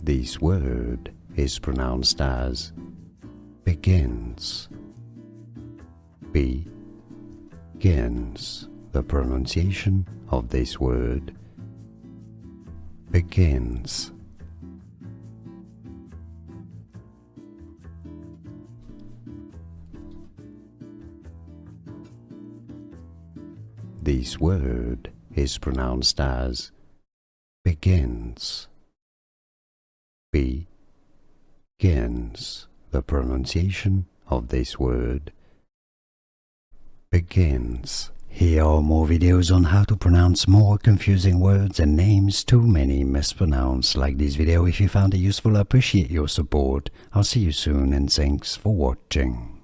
This word is pronounced as begins. Begins. The pronunciation of this word begins. This word is pronounced as begins. Begins. The pronunciation of this word begins. Here are more videos on how to pronounce more confusing words and names too many mispronounced. Like this video if you found it useful. I appreciate your support. I'll see you soon and thanks for watching.